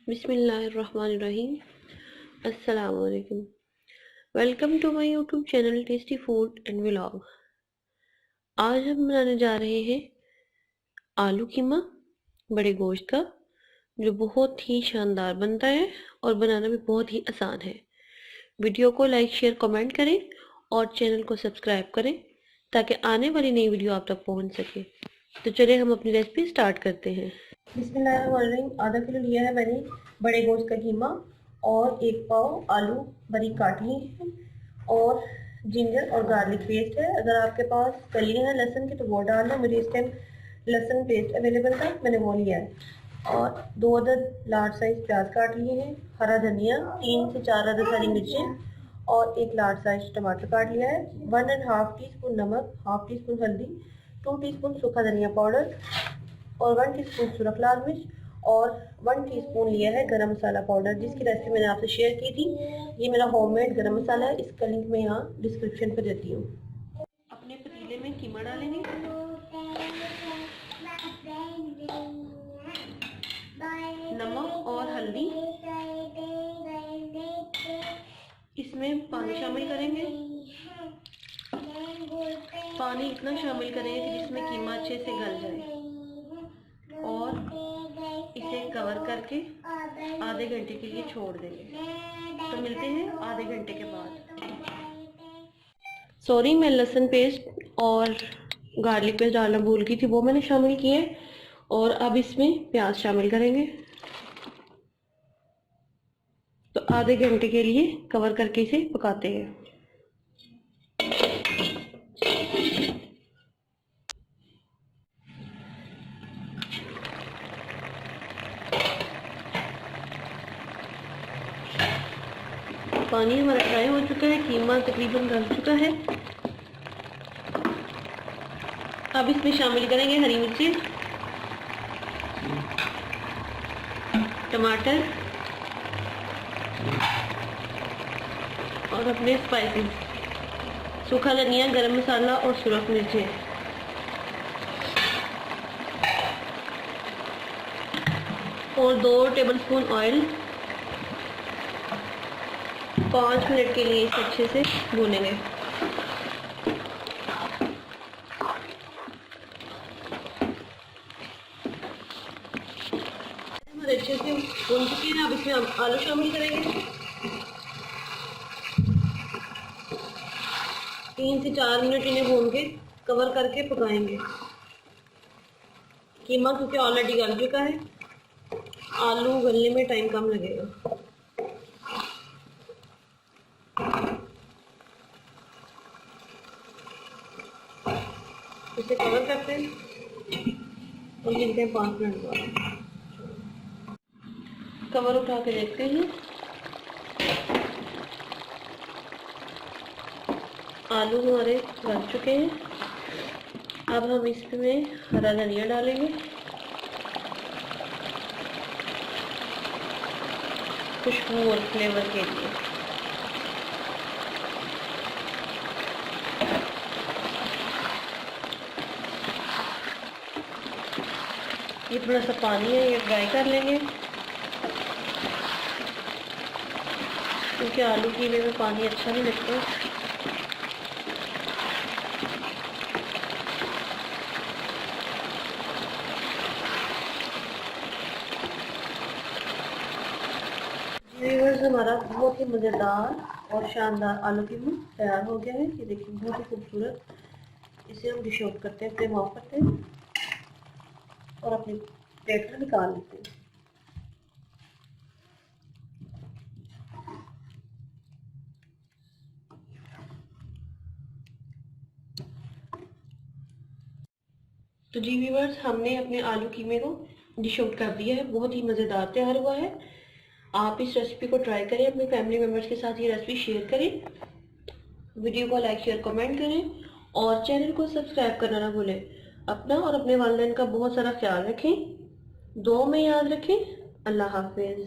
बिस्मिल्लाहिर्रहमानिर्रहीम। अस्सलाम वालेकुम। Welcome to my YouTube channel tasty food and vlog. आज हम बनाने जा रहे हैं आलू कीमा बड़े गोश्त का, जो बहुत ही शानदार बनता है और बनाना भी बहुत ही आसान है। वीडियो को लाइक शेयर कमेंट करें और चैनल को सब्सक्राइब करें ताकि आने वाली नई वीडियो आप तक पहुंच सके। तो चलिए हम अपनी रेसिपी स्टार्ट करते हैं। बिस्मिल्लाहिर्रहमानिर्रहीम। आधा किलो लिया है मैंने बड़े गोश्त का कीमा और 1 पाव आलू बारीक काट लिए हैं और जिंजर और गार्लिक पेस्ट है। अगर आपके पास कलियां हैं लहसुन की तो वो डाल लें। मुझे इस टाइम लहसुन पेस्ट अवेलेबल था, मैंने वो लिया है। और 2 अदद लार्ज साइज प्याज काट लिए हैं, हरा धनिया, 3 से 4 अदद हरी मिर्चें और 1 लार्ज साइज टमाटर काट लिया है। 1.5 टीस्पून नमक, हाफ टी स्पून हल्दी, 2 टीस्पून सूखा धनिया पाउडर और 1 टीस्पून सुरख लाल मिर्च और 1 टीस्पून लिया है गरम मसाला पाउडर, जिसकी रेसिपी मैंने आपसे शेयर की थी। ये मेरा होममेड गरम मसाला है, इसका लिंक मैं यहाँ डिस्क्रिप्शन पर देती हूँ। अपने पतीले में कीमा डालेंगे, नमक और हल्दी, इसमें पानी शामिल करेंगे। पानी इतना शामिल करेंगे कि जिसमें कीमा अच्छे से गल जाए और इसे कवर करके आधे घंटे के लिए छोड़ देंगे। तो मिलते हैं आधे घंटे के बाद। सॉरी, मैं लहसुन पेस्ट और गार्लिक पेस्ट डालना भूल गई थी, वो मैंने शामिल किए। और अब इसमें प्याज शामिल करेंगे। तो आधे घंटे के लिए कवर करके इसे पकाते हैं। पानी हमारा फ्राई हो चुका है, कीमा तकरीबन गल चुका है। अब इसमें शामिल करेंगे हरी मिर्ची, टमाटर और अपने स्पाइसेस, सूखा धनिया, गरम मसाला और सुरख मिर्चें। और 2 टेबलस्पून ऑयल। 5 मिनट के लिए इसे अच्छे से भूनेंगे। हमारे अच्छे से भून चुके हैं। अब इसमें आलू शामिल करेंगे। 3 से 4 मिनट इन्हें भून के कवर करके पकाएंगे। कीमा क्योंकि ऑलरेडी गल चुका है, आलू गलने में टाइम कम लगेगा। इसे कवर करते हैं और गिनते हैं 5 मिनट बाद। कवर उठा के देखते हैं, आलू हमारे गल चुके हैं। अब हम इसमें हरा धनिया डालेंगे, खुशबू और फ्लेवर के लिए। ये थोड़ा सा पानी है, ये फ्राई कर लेंगे क्योंकि आलू कीमे में पानी अच्छा नहीं लगता। व्यूअर्स, हमारा बहुत ही मज़ेदार और शानदार आलू कीमा तैयार हो गया है। ये देखिए बहुत ही खूबसूरत। इसे हम डिश आउट करते हैं, फ्लेम ऑफ करते हैं और अपनी प्लेट में निकाल लेते हैं। तो जी व्यूअर्स, हमने अपने आलू कीमे को डिश आउट कर दिया है। बहुत ही मज़ेदार तैयार हुआ है। आप इस रेसिपी को ट्राई करें, अपने फैमिली मेम्बर्स के साथ ये रेसिपी शेयर करें। वीडियो को लाइक शेयर कमेंट करें और चैनल को सब्सक्राइब करना ना भूलें। अपना और अपने वालिदैन का बहुत सारा ख्याल रखें, दुआ में याद रखें। अल्लाह हाफिज़।